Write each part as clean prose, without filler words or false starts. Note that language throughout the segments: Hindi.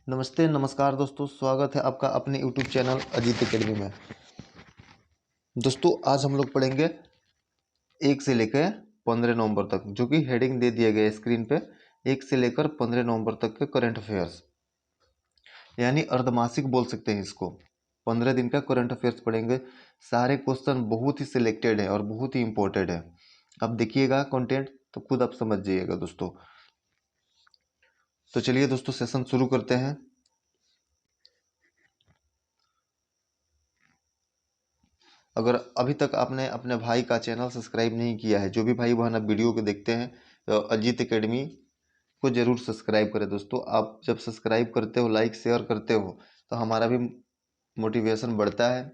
नमस्ते नमस्कार दोस्तों, स्वागत है आपका अपने यूट्यूब चैनल अजीत एकेडमी में। दोस्तों आज हम लोग पढ़ेंगे 1 से लेकर 15 नवंबर तक, जो कि हेडिंग दे दिया गया है स्क्रीन पे। 1 से लेकर 15 नवंबर तक के करंट अफेयर्स, यानी अर्धमासिक बोल सकते हैं इसको। 15 दिन का करंट अफेयर्स पढ़ेंगे। सारे क्वेश्चन बहुत ही सिलेक्टेड है और बहुत ही इंपॉर्टेंट है। अब देखिएगा कंटेंट तो खुद आप समझ जाइएगा दोस्तों। तो चलिए दोस्तों सेशन शुरू करते हैं। अगर अभी तक आपने अपने भाई का चैनल सब्सक्राइब नहीं किया है, जो भी भाई बहन आप वीडियो को देखते हैं तो अजीत एकेडमी को जरूर सब्सक्राइब करें दोस्तों। आप जब सब्सक्राइब करते हो, लाइक शेयर करते हो, तो हमारा भी मोटिवेशन बढ़ता है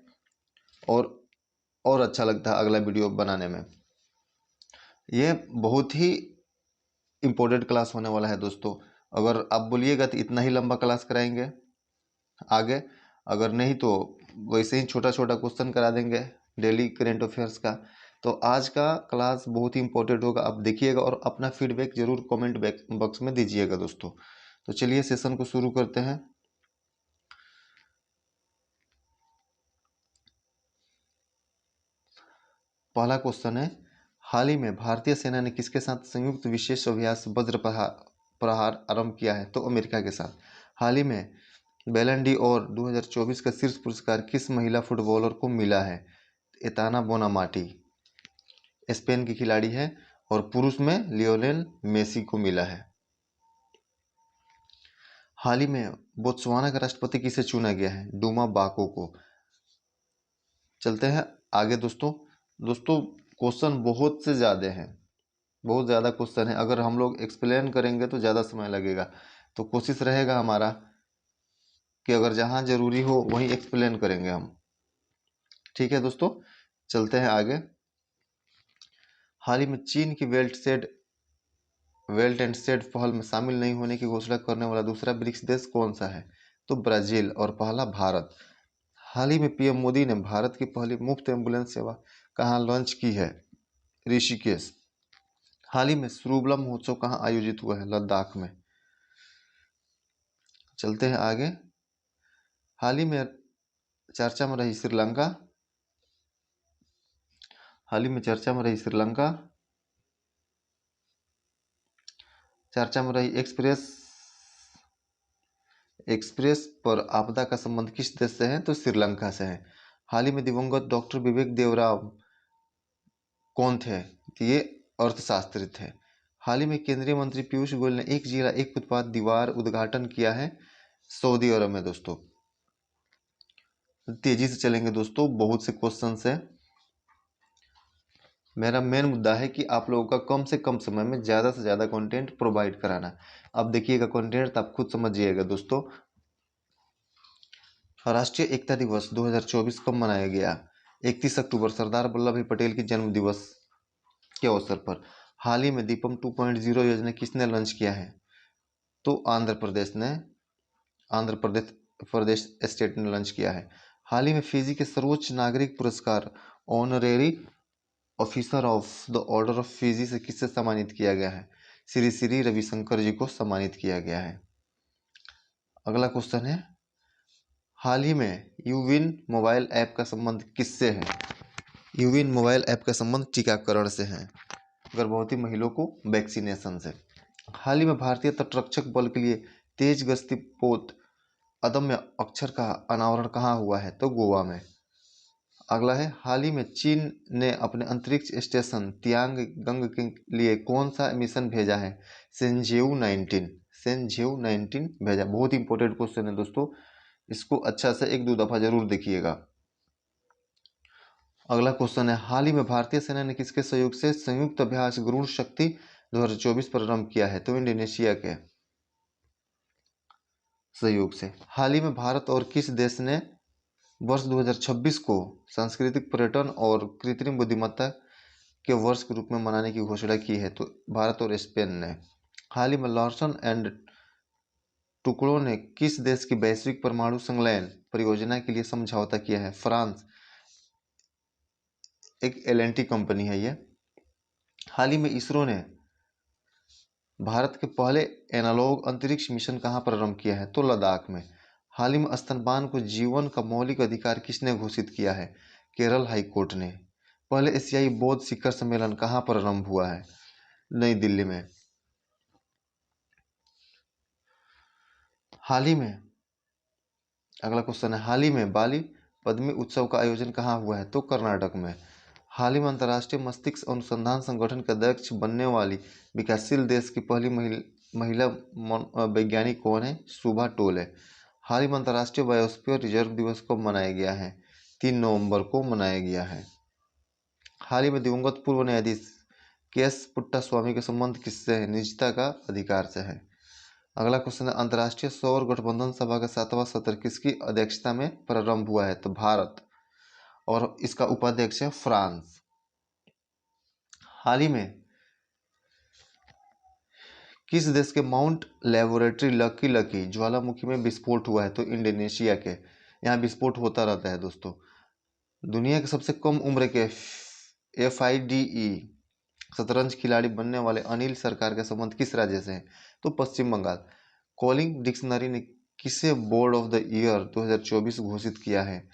और अच्छा लगता है अगला वीडियो बनाने में। ये बहुत ही इम्पोर्टेंट क्लास होने वाला है दोस्तों। अगर आप बोलिएगा तो इतना ही लंबा क्लास कराएंगे आगे, अगर नहीं तो वैसे ही छोटा छोटा क्वेश्चन करा देंगे डेली करेंट अफेयर्स का। तो आज का क्लास बहुत ही इंपॉर्टेंट होगा, आप देखिएगा और अपना फीडबैक जरूर कमेंट बॉक्स में दीजिएगा दोस्तों। तो चलिए सेशन को शुरू करते हैं। पहला क्वेश्चन है, हाल ही में भारतीय सेना ने किसके साथ संयुक्त विशेष अभ्यास वज्र प्रहार आरंभ किया है? तो अमेरिका के साथ। हाल ही में बैलन डी और 2024 का शीर्ष पुरस्कार किस महिला फुटबॉलर को मिला है? एताना बोनामाटी स्पेन की खिलाड़ी है और पुरुष में लियोनेल मेसी को मिला है। हाल ही में बोत्सवाना का राष्ट्रपति किसे चुना गया है? डूमा बाको को। चलते हैं आगे दोस्तों। दोस्तों क्वेश्चन बहुत से ज़्यादा हैं, बहुत ज़्यादा क्वेश्चन है। अगर हम लोग एक्सप्लेन करेंगे तो ज़्यादा समय लगेगा, तो कोशिश रहेगा हमारा कि अगर जहाँ ज़रूरी हो वहीं एक्सप्लेन करेंगे हम। ठीक है दोस्तों, चलते हैं आगे। हाल ही में चीन की बेल्ट एंड सेड पहल में शामिल नहीं होने की घोषणा करने वाला दूसरा ब्रिक्स देश कौन सा है? तो ब्राजील और पहला भारत। हाल ही में पीएम मोदी ने भारत की पहली मुफ्त एम्बुलेंस सेवा कहाँ लॉन्च की है? ऋषिकेश। हाल ही में सुरुबलम महोत्सव कहाँ आयोजित हुआ है? लद्दाख में। चलते हैं आगे। हाल ही में चर्चा में रही श्रीलंका। हाल ही में चर्चा में रही श्रीलंका। चर्चा में रही एक्सप्रेस पर आपदा का संबंध किस देश से है? तो श्रीलंका से है। हाल ही में दिवंगत डॉक्टर विवेक देवराव कौन थे? तो ये अर्थशास्त्री थे। हाल ही में केंद्रीय मंत्री पीयूष गोयल ने एक जिला एक उत्पाद दीवार उद्घाटन किया है सऊदी अरब में दोस्तों। तेजी से चलेंगे दोस्तों, बहुत से क्वेश्चन है। मेरा मेन मुद्दा है कि आप लोगों का कम से कम समय में ज़्यादा से ज़्यादा कंटेंट प्रोवाइड कराना। अब देखिएगा कंटेंट तो आप खुद समझिएगा दोस्तों। राष्ट्रीय एकता दिवस 2024 कब मनाया गया? 31 अक्टूबर, सरदार वल्लभ भाई पटेल की जन्म दिवस के अवसर पर। हाल ही में दीपम 2.0 योजना किसने लॉन्च किया है? तो आंध्र प्रदेश स्टेट ने लॉन्च किया है। हाल ही में फिजी के सर्वोच्च नागरिक पुरस्कार honorary officer of the order of Fiji से किससे सम्मानित किया गया है? श्री श्री रविशंकर जी को सम्मानित किया गया है। अगला क्वेश्चन है, हाल ही में यूविन मोबाइल ऐप का संबंध किससे है? यूविन मोबाइल ऐप का संबंध टीकाकरण से है, गर्भवती महिलाओं को वैक्सीनेशन से। हाल ही में भारतीय तटरक्षक बल के लिए तेज गश्ती पोत अदम्य अक्षर का अनावरण कहाँ हुआ है? तो गोवा में। अगला है, हाल ही में चीन ने अपने अंतरिक्ष स्टेशन तियांगंग के लिए कौन सा मिशन भेजा है? सेंझेउ 19 भेजा। बहुत इंपॉर्टेंट क्वेश्चन है दोस्तों, इसको अच्छा से 1-2 दफा जरूर देखिएगा। अगला क्वेश्चन है, हाल ही में भारतीय सेना ने किसके सहयोग से संयुक्त अभ्यास गरुड़ शक्ति 2024 प्रारंभ किया है? तो इंडोनेशिया के सहयोग से। हाल ही में भारत और किस देश ने वर्ष 2026 को सांस्कृतिक पर्यटन और कृत्रिम बुद्धिमत्ता के वर्ष के रूप में मनाने की घोषणा की है? तो भारत और स्पेन ने। हाल ही में लार्सन एंड टुकड़ों ने किस देश की वैश्विक परमाणु संलयन परियोजना के लिए समझौता किया है? फ्रांस, एक एलएनटी कंपनी है ये। हाल ही में इसरो ने भारत के पहले एनालॉग अंतरिक्ष मिशन कहाँ प्रारंभ किया है? तो लद्दाख में। हाल ही में स्तनपान को जीवन का मौलिक अधिकार किसने घोषित किया है? केरल हाई कोर्ट ने। पहले एशियाई बौद्ध शिखर सम्मेलन कहाँ प्रारंभ हुआ है? नई दिल्ली में। हाल ही में, अगला क्वेश्चन है, हाल ही में बाली पद्मी उत्सव का आयोजन कहाँ हुआ है? तो कर्नाटक में। हाल ही में अंतर्राष्ट्रीय मस्तिष्क अनुसंधान संगठन के अध्यक्ष बनने वाली विकासशील देश की पहली महिला वैज्ञानिक कौन है? सुभा टोले। हाल ही में अंतर्राष्ट्रीय बायोस्फीयर रिजर्व दिवस कब मनाया गया है? 3 नवंबर को मनाया गया है। हाल ही में दिवंगत पूर्व न्यायाधीश केएस पुट्टास्वामी के संबंध किससे है? निजता का अधिकार से है। अगला क्वेश्चन है, अंतर्राष्ट्रीय सौर गठबंधन सभा का 7वां सत्र किसकी अध्यक्षता में प्रारंभ हुआ है? तो भारत, और इसका उपाध्यक्ष है फ्रांस। हाल ही में किस देश के माउंट लेबोरेटरी लकी लकी ज्वालामुखी में विस्फोट हुआ है? तो इंडोनेशिया के। यहाँ विस्फोट होता रहता है दोस्तों। दुनिया के सबसे कम उम्र के FIDE शतरंज खिलाड़ी बनने वाले अनिल सरकार का संबंध किस राज्य से है? तो पश्चिम बंगाल। कॉलिंग डिक्शनरी ने किसे बोर्ड ऑफ द ईयर 2024 घोषित किया है?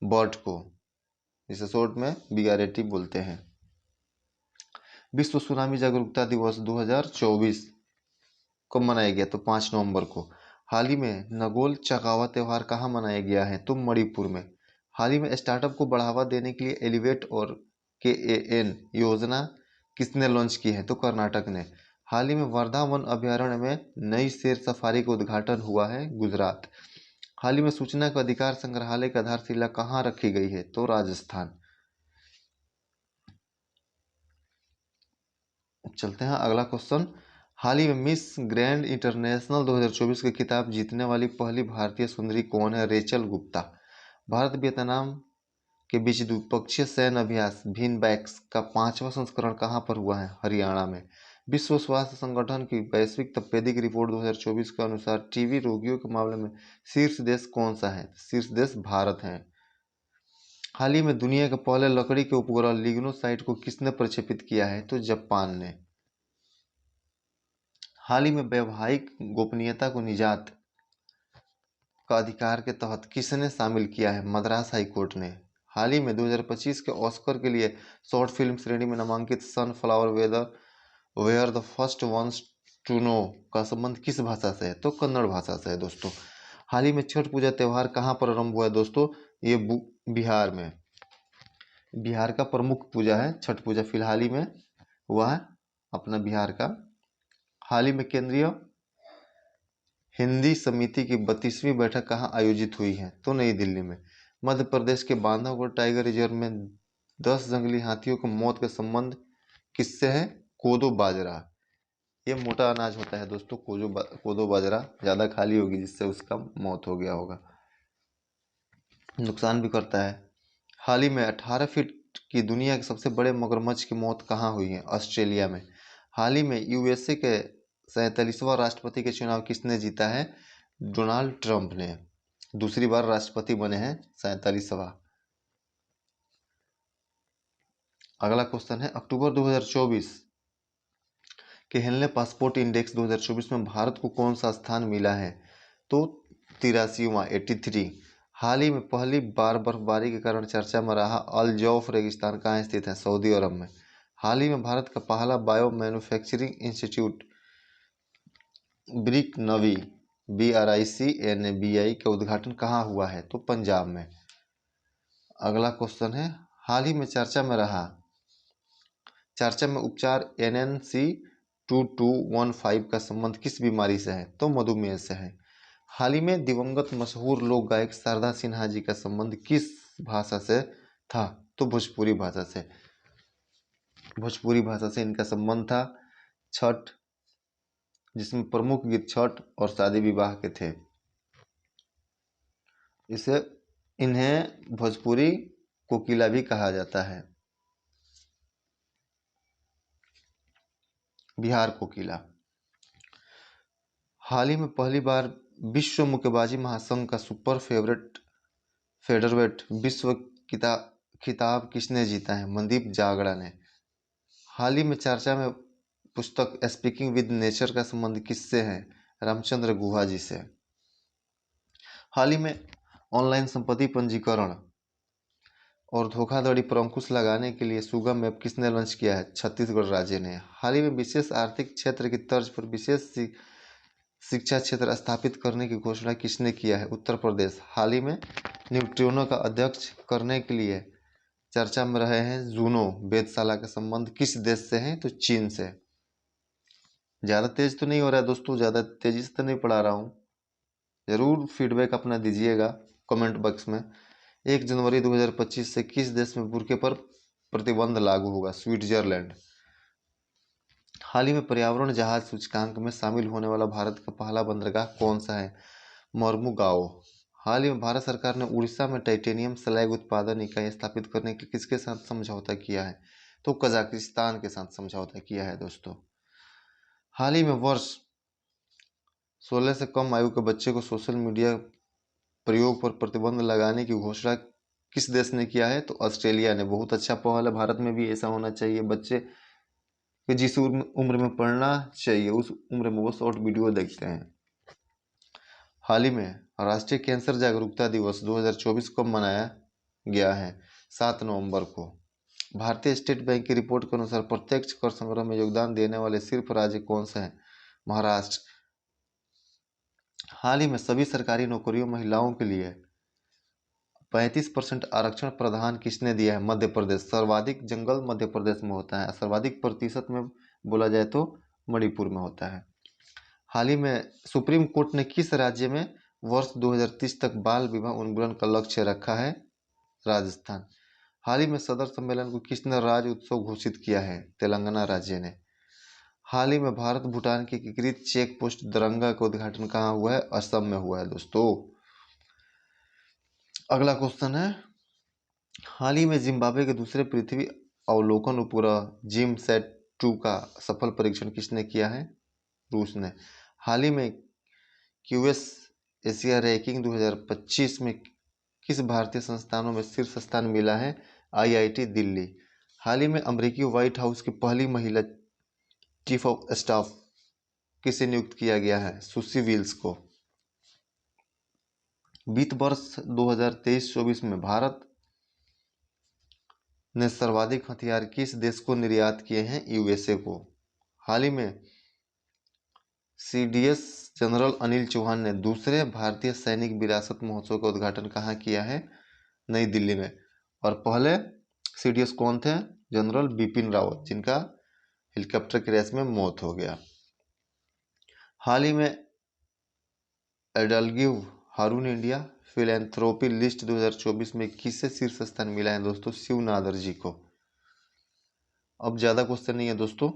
बर्ट को, जिसे शॉर्ट में BRAT बोलते हैं। विश्व सुनामी जागरूकता दिवस 2024 कब मनाया गया? तो 5 नवंबर को। हाल ही में नगोल चकावा त्यौहार कहाँ मनाया गया है? तो मणिपुर में। हाल ही में स्टार्टअप को बढ़ावा देने के लिए एलिवेट और KAN योजना किसने लॉन्च की है? तो कर्नाटक ने। हाल ही में वर्धा वन अभ्यारण्य में नई शेर सफारी का उद्घाटन हुआ है, गुजरात। हाल ही में सूचना का अधिकार संग्रहालय की आधारशिला कहाँ रखी गई है? तो राजस्थान। चलते हैं अगला क्वेश्चन। हाल ही में मिस ग्रैंड इंटरनेशनल 2024 के खिताब जीतने वाली पहली भारतीय सुंदरी कौन है? रेचल गुप्ता। भारत वियतनाम के बीच द्विपक्षीय सैन्य अभ्यास VINBAX का 5वां संस्करण कहाँ पर हुआ है? हरियाणा में। विश्व स्वास्थ्य संगठन की वैश्विक तपेदिक रिपोर्ट 2024 के अनुसार टीबी रोगियों के मामले में शीर्ष देश कौन सा है? शीर्ष देश भारत है। हाल ही में दुनिया के पहले लकड़ी के उपग्रह लिग्नोसाइट को किसने प्रक्षेपित किया है? तो जापान ने। हाल ही में वैवाहिक गोपनीयता को निजात का अधिकार के तहत किसने शामिल किया है? मद्रास हाई कोर्ट ने। हाल ही में 2025 के ऑस्कर के लिए शॉर्ट फिल्म श्रेणी में नामांकित sunflower were the first ones to know का संबंध किस भाषा से है? तो कन्नड़ भाषा से है दोस्तों। हाल ही में छठ पूजा त्यौहार कहाँ प्रारंभ हुआ है दोस्तों? ये बिहार में। बिहार का प्रमुख पूजा है छठ पूजा, फिलहाल ही में हुआ है अपना बिहार का। हाल ही में केंद्रीय हिंदी समिति की 32वीं बैठक कहाँ आयोजित हुई है? तो नई दिल्ली में। मध्य प्रदेश के बांधवगढ़ टाइगर रिजर्व में 10 जंगली हाथियों की मौत का संबंध किससे है? कोदो बाजरा। ये मोटा अनाज होता है दोस्तों, कोदो बाजरा ज़्यादा खाली होगी जिससे उसका मौत हो गया होगा, नुकसान भी करता है। हाल ही में 18 फीट की दुनिया के सबसे बड़े मगरमच्छ की मौत कहाँ हुई है? ऑस्ट्रेलिया में। हाल ही में USA के 47वां राष्ट्रपति के चुनाव किसने जीता है? डोनाल्ड ट्रंप ने। दूसरी बार राष्ट्रपति बने हैं 47वां। अगला क्वेश्चन है, अक्टूबर 2024 के हेनले पासपोर्ट इंडेक्स 2024 में भारत को कौन सा स्थान मिला है? तो 83वां, 83। हाल ही में पहली बार बर्फबारी के कारण चर्चा में रहा अल जौफ रेगिस्तान कहाँ स्थित है? सऊदी अरब में। हाल ही में भारत का पहला बायो मैन्युफैक्चरिंग इंस्टीट्यूट ब्रिक नवी BRICNBI का उद्घाटन कहाँ हुआ है? तो पंजाब में। अगला क्वेश्चन है, हाल ही में चर्चा में उपचार NNC-2215 का संबंध किस बीमारी से है? तो मधुमेह से है। हाल ही में दिवंगत मशहूर लोक गायक शारदा सिन्हा जी का संबंध किस भाषा से था? तो भोजपुरी भाषा से। भोजपुरी भाषा से इनका संबंध था। छठ, जिसमें प्रमुख गीत छठ और शादी विवाह के थे। इन्हें भोजपुरी कोकिला भी कहा जाता है, बिहार कोकिला। हाल ही में पहली बार विश्व मुक्केबाजी महासंघ का सुपर फेदरवेट विश्व खिताब किसने जीता है? मनदीप जागड़ा ने। हाल ही में चर्चा में पुस्तक स्पीकिंग विद नेचर का संबंध किससे है? रामचंद्र गुहा जी से। हाल ही में ऑनलाइन संपत्ति पंजीकरण और धोखाधड़ी पर अंकुश लगाने के लिए सुगम ऐप किसने लॉन्च किया है? छत्तीसगढ़ राज्य ने। हाल ही में विशेष आर्थिक क्षेत्र की तर्ज पर विशेष शिक्षा क्षेत्र स्थापित करने की घोषणा किसने किया है? उत्तर प्रदेश। हाल ही में न्यूट्रिनो का अध्यक्ष करने के लिए चर्चा में रहे हैं जूनो वेधशाला का संबंध किस देश से है? तो चीन से। ज़्यादा तेज तो नहीं हो रहा है दोस्तों, ज़्यादा तेजी से तो नहीं पढ़ा रहा हूँ। ज़रूर फीडबैक अपना दीजिएगा कमेंट बॉक्स में। 1 जनवरी 2025 से किस देश में बुर्के पर प्रतिबंध लागू होगा? स्विट्जरलैंड। हाल ही में पर्यावरण जहाज सूचकांक में शामिल होने वाला भारत का पहला बंदरगाह कौन सा है? मर्मुगाओ। हाल ही में भारत सरकार ने उड़ीसा में टाइटेनियम स्लैग उत्पादन इकाई स्थापित करने के लिए किसके साथ समझौता किया है? तो कजाकिस्तान के साथ समझौता किया है दोस्तों। हाल ही में वर्ष 16 से कम आयु के बच्चे को सोशल मीडिया प्रयोग पर प्रतिबंध लगाने की घोषणा किस देश ने किया है? तो ऑस्ट्रेलिया ने। बहुत अच्छा पहल है, भारत में भी ऐसा होना चाहिए। बच्चे कि जिस उम्र में पढ़ना चाहिए उस उम्र में वो शॉर्ट वीडियो देखते हैं। हाल ही में राष्ट्रीय कैंसर जागरूकता दिवस 2024 कब मनाया गया है? 7 नवंबर को। भारतीय स्टेट बैंक की रिपोर्ट के अनुसार प्रत्यक्ष कर संग्रह में योगदान देने वाले सिर्फ राज्य कौन सा है? महाराष्ट्र। हाल ही में सभी सरकारी नौकरियों महिलाओं के लिए 35% आरक्षण प्रदान किसने दिया है? मध्य प्रदेश। सर्वाधिक जंगल मध्य प्रदेश में होता है, सर्वाधिक प्रतिशत में बोला जाए तो मणिपुर में होता है। हाल ही में सुप्रीम कोर्ट ने किस राज्य में वर्ष 2030 तक बाल विवाह उन्मूलन का लक्ष्य रखा है? राजस्थान। हाल ही में सदर सम्मेलन को किसने राज्य उत्सव घोषित किया है? तेलंगाना राज्य ने। हाल ही में भारत भूटान की एकीकृत चेक पोस्ट दरंगा का उद्घाटन कहाँ हुआ है? असम में हुआ है दोस्तों। अगला क्वेश्चन है, हाल ही में जिम्बाब्वे के दूसरे पृथ्वी अवलोकन उपग्रह जिमसैट-2 का सफल परीक्षण किसने किया है? रूस ने। हाल ही में क्यूएस एशिया रैंकिंग 2025 में किस भारतीय संस्थानों में शीर्ष स्थान मिला है? आईआईटी दिल्ली। हाल ही में अमेरिकी व्हाइट हाउस की पहली महिला चीफ ऑफ स्टाफ किसे नियुक्त किया गया है? सुसी विल्स को। वित्त वर्ष 2023-24 में भारत ने सर्वाधिक हथियार किस देश को निर्यात किए हैं? यूएसए को। हाल ही में सीडीएस जनरल अनिल चौहान ने दूसरे भारतीय सैनिक विरासत महोत्सव का उद्घाटन कहाँ किया है? नई दिल्ली में। और पहले सीडीएस कौन थे? जनरल बिपिन रावत, जिनका हेलीकॉप्टर क्रैश में मौत हो गया। हाल ही में एडलगिव हारून इंडिया फिलैंथ्रोपी लिस्ट 2024 में किसे शीर्ष स्थान मिला है दोस्तों? शिव नादर जी को। अब ज़्यादा क्वेश्चन नहीं है दोस्तों।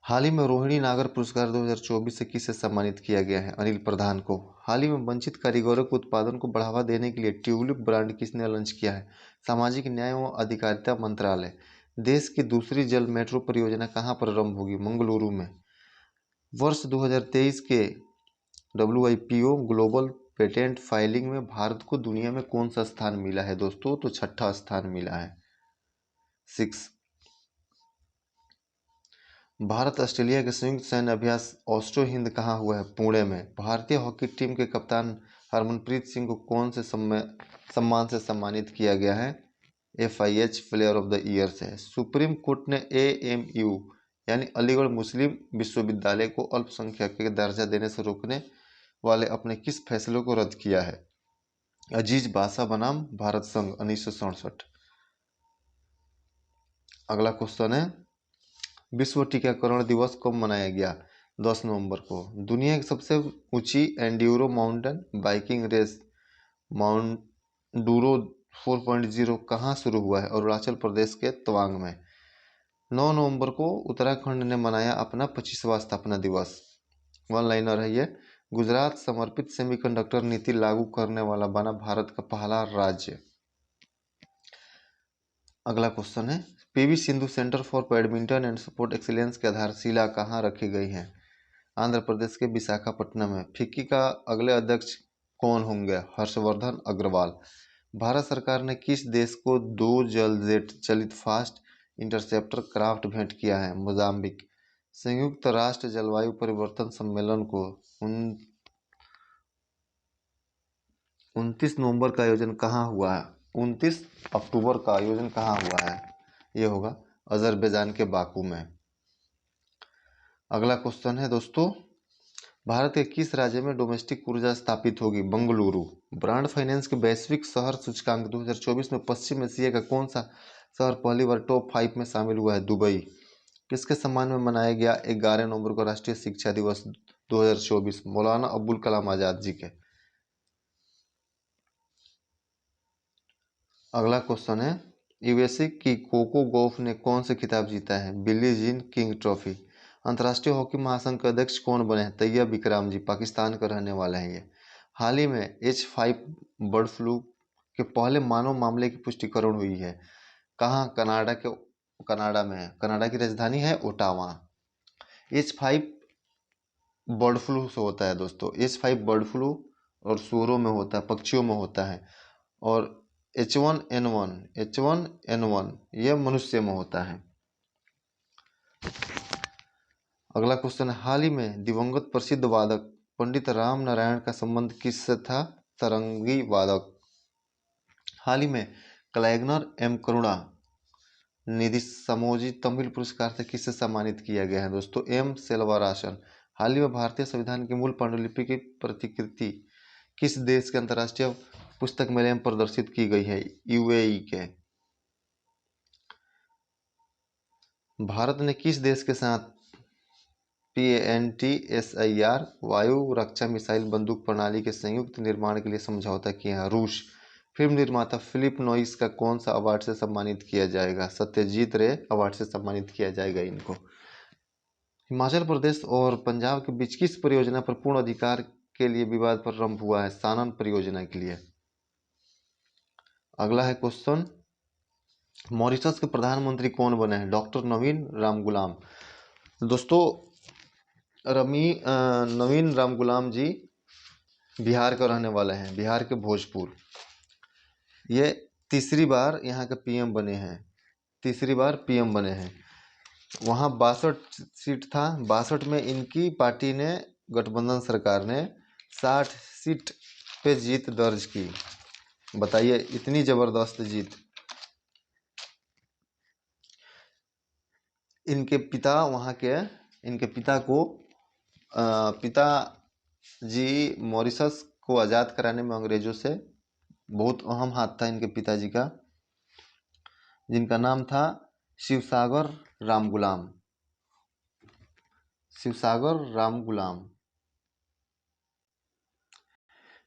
हाल ही में रोहिणी नागर पुरस्कार 2024 से किसे सम्मानित किया गया है? अनिल प्रधान को। हाल ही में वंचित कारीगरों के उत्पादन को बढ़ावा देने के लिए ट्यूलिप ब्रांड किसने लॉन्च किया है? सामाजिक न्याय एवं अधिकारिता मंत्रालय। देश की दूसरी जल मेट्रो परियोजना कहाँ प्रारंभ होगी? मंगलुरु में। वर्ष 2023 के WIPO ग्लोबल पेटेंट फाइलिंग में भारत को दुनिया में कौन सा स्थान मिला है दोस्तों? तो 6ठा स्थान मिला है, 6। भारत ऑस्ट्रेलिया के संयुक्त सैन्य अभ्यास ऑस्ट्रो हिंद कहाँ हुआ है? पुणे में। भारतीय हॉकी टीम के कप्तान हरमनप्रीत सिंह को कौन से सम्मान से सम्मानित किया गया है? FIH player of the year से। सुप्रीम कोर्ट ने AMU यानी अलीगढ़ मुस्लिम विश्वविद्यालय को अल्पसंख्यक का दर्जा देने से रोकने वाले अपने किस फैसले को रद्द किया है? अजीज बासा बनाम भारत संघ 1967। अगला क्वेश्चन है, विश्व टीकाकरण दिवस कब मनाया गया? 10 नवंबर को। दुनिया की सबसे ऊंची एंड्यूरो माउंटेन बाइकिंग रेस माउंडूरो 4.0 कहाँ शुरू हुआ है? अरुणाचल प्रदेश के तवांग में। 9 नवंबर को उत्तराखंड ने मनाया अपना 25वां स्थापना दिवस। वन लाइनर है ये। गुजरात समर्पित सेमीकंडक्टर नीति लागू करने वाला बना भारत का पहला राज्य। अगला क्वेश्चन है, PV Sindhu centre for badminton and sport excellence की आधारशिला कहाँ रखी गई है? आंध्र प्रदेश के विशाखापट्टनम में। फिक्की का अगले अध्यक्ष कौन होंगे? हर्षवर्धन अग्रवाल। भारत सरकार ने किस देश को 2 जल जेट चलित फास्ट इंटरसेप्टर क्राफ्ट भेंट किया है मोजाम्बिक। संयुक्त राष्ट्र जलवायु परिवर्तन सम्मेलन को 29 नवंबर का आयोजन कहाँ हुआ है? 29 अक्टूबर का आयोजन कहाँ हुआ है? ये होगा अजरबैजान के बाकू में। अगला क्वेश्चन है दोस्तों, भारत के किस राज्य में डोमेस्टिक ऊर्जा स्थापित होगी? बंगलुरु। ब्रांड फाइनेंस के वैश्विक शहर सूचकांक 2024 में पश्चिम एशिया का कौन सा शहर पहली बार टॉप 5 में शामिल हुआ है? दुबई। किसके सम्मान में मनाया गया 11 नवंबर को राष्ट्रीय शिक्षा दिवस 2024? मौलाना अबुल कलाम आजाद जी के। अगला क्वेश्चन है, यूएसए की कोको गॉफ ने कौन से खिताब जीता है? Billie Jean King trophy. अंतर्राष्ट्रीय हॉकी महासंघ के अध्यक्ष कौन बने हैं? तैयब इकराम जी, पाकिस्तान का रहने वाले हैं ये। हाल ही में H5 बर्ड फ्लू के पहले मानव मामले की पुष्टिकरण हुई है। कहाँ? कनाडा में है। कनाडा की राजधानी है ओटावा। H5 बर्ड फ्लू से होता है दोस्तों। H5 बर्ड फ्लू और सूअरों में होता है, पक्षियों में होता है। और H1N1 ये मनुष्य में होता है। अगला क्वेश्चन, हाल ही में दिवंगत प्रसिद्ध वादक पंडित राम नारायण का संबंध किससे था? तरंगी वादक। हाल ही में कलैग्नर एम करुणा निधि समोजी तमिल पुरस्कार से किससे सम्मानित किया गया है? दोस्तों एम सेल्वरासन। हाल ही में भारतीय संविधान की मूल पांडुलिपि की प्रतिकृति किस देश के अंतर्राष्ट्रीय पुस्तक मेले में प्रदर्शित की गई है? यूएई के। भारत ने किस देश के साथ PNTSIR वायु रक्षा मिसाइल बंदूक प्रणाली के संयुक्त निर्माण के लिए समझौता किया है? रूस। फिल्म निर्माता फिलिप नोइस का कौन सा अवार्ड से सम्मानित किया जाएगा? सत्यजीत रे अवार्ड से सम्मानित किया जाएगा इनको। हिमाचल प्रदेश और पंजाब के बीच किस परियोजना पर पूर्ण अधिकार के लिए विवाद प्रारंभ हुआ है? सानन परियोजना के लिए। अगला है क्वेश्चन, मॉरिशस के प्रधानमंत्री कौन बने हैं? डॉक्टर नवीन रामगुलाम। दोस्तों नवीन रामगुलाम जी बिहार का रहने वाले हैं, बिहार के भोजपुर। ये तीसरी बार यहाँ के पीएम बने हैं, तीसरी बार पीएम बने हैं। वहाँ 62 सीट था, 62 में इनकी पार्टी ने, गठबंधन सरकार ने 60 सीट पे जीत दर्ज की। बताइए इतनी जबरदस्त जीत। इनके पिता वहाँ के, इनके पिता को पिता जी मॉरिशस को आज़ाद कराने में अंग्रेजों से बहुत अहम हाथ था इनके पिताजी का, जिनका नाम था शिवसागर रामगुलाम। शिवसागर रामगुलाम,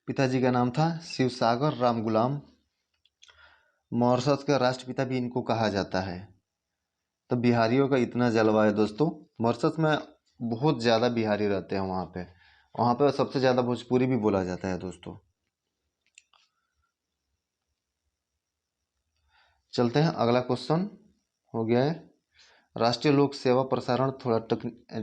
पिताजी का नाम था शिवसागर रामगुलाम। मॉरिशस का राष्ट्रपिता भी इनको कहा जाता है। तो बिहारियों का इतना जलवा है दोस्तों। मॉरिशस में बहुत ज़्यादा बिहारी रहते हैं वहाँ पे सबसे ज़्यादा भोजपुरी भी बोला जाता है दोस्तों। चलते हैं, अगला क्वेश्चन हो गया है राष्ट्रीय लोक सेवा प्रसारण। थोड़ा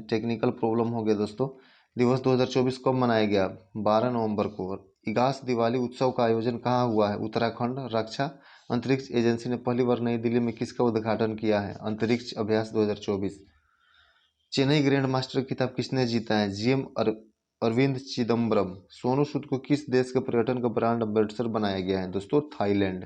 टेक्निकल प्रॉब्लम हो गया दोस्तों। दिवस 2024 कब मनाया गया? 12 नवंबर को। इगास दिवाली उत्सव का आयोजन कहाँ हुआ है? उत्तराखंड। रक्षा अंतरिक्ष एजेंसी ने पहली बार नई दिल्ली में किसका उद्घाटन किया है? अंतरिक्ष अभ्यास 2024। चेन्नई ग्रैंड मास्टर खिताब किसने जीता है? अरविंद चिदम्बरम। सोनू सूद को किस देश के पर्यटन का ब्रांड एम्बेसडर बनाया गया है? दोस्तों थाईलैंड।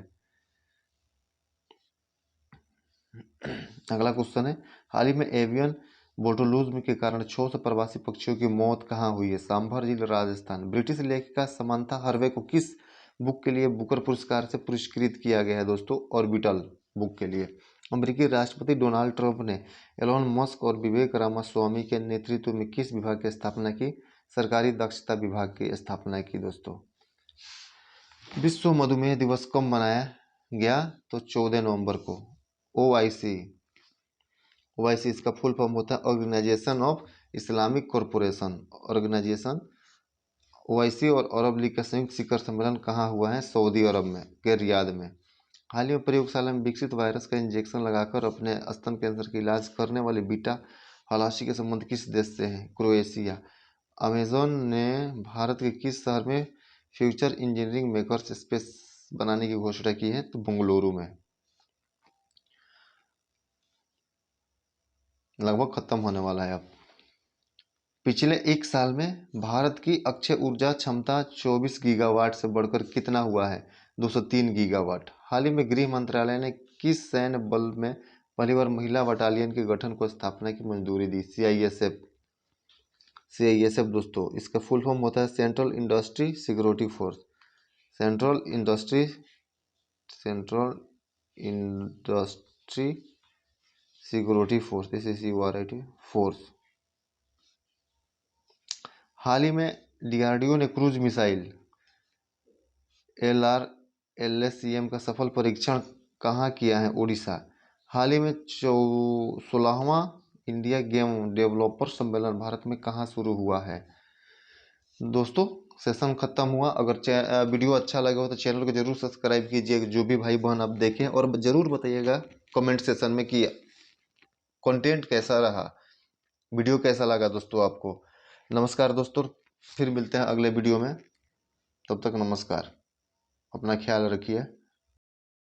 अगला क्वेश्चन है, हाल ही में एवियन बोटुलिज्म के कारण 600 प्रवासी पक्षियों की मौत कहाँ हुई है? सांभर जिला राजस्थान। ब्रिटिश लेखिका समांथा हार्वे को किस बुक के लिए बुकर पुरस्कार से पुरस्कृत किया गया है? दोस्तों ऑर्बिटल बुक के लिए। अमेरिकी राष्ट्रपति डोनाल्ड ट्रंप ने एलोन मस्क और विवेक रामास्वामी के नेतृत्व में किस विभाग की स्थापना की? सरकारी दक्षता विभाग की स्थापना की दोस्तों। विश्व मधुमेह दिवस कब मनाया गया? तो 14 नवंबर को। OIC, इसका फुल फॉर्म होता है organisation of Islamic corporation. Organisation OIC और अरब लीग का संयुक्त शिखर सम्मेलन कहाँ हुआ है? सऊदी अरब में के रियाद में। हाल ही में प्रयोगशाला में विकसित वायरस का इंजेक्शन लगाकर अपने स्तन कैंसर का इलाज करने वाले बीटा हलाशी के संबंध किस देश से हैं? क्रोएशिया। अमेजोन ने भारत के किस शहर में फ्यूचर इंजीनियरिंग मेकर्स स्पेस बनाने की घोषणा की है? तो बेंगलुरु में। लगभग खत्म होने वाला है अब। पिछले एक साल में भारत की अक्षय ऊर्जा क्षमता 24 गीगावाट से बढ़कर कितना हुआ है? 203 गीगावाट। हाल ही में गृह मंत्रालय ने किस सैन्य बल में पहली बार महिला बटालियन के गठन को स्थापना की मंजूरी दी? सीआईएसएफ। सीआईएसएफ दोस्तों, इसका फुल फॉर्म होता है central industry security force. Central industry security force, SICORIT force. हाल ही में डीआरडीओ ने क्रूज मिसाइल LRLSM का सफल परीक्षण कहाँ किया है? उड़ीसा। हाल ही में 16वां इंडिया गेम डेवलपर सम्मेलन भारत में कहाँ शुरू हुआ है? दोस्तों, सेशन खत्म हुआ। अगर वीडियो अच्छा लगा हो तो चैनल को जरूर सब्सक्राइब कीजिए, जो भी भाई बहन आप देखें, और जरूर बताइएगा कमेंट सेशन में कि कंटेंट कैसा रहा, वीडियो कैसा लगा दोस्तों आपको। नमस्कार दोस्तों, फिर मिलते हैं अगले वीडियो में। तब तक नमस्कार, अपना ख्याल रखिए।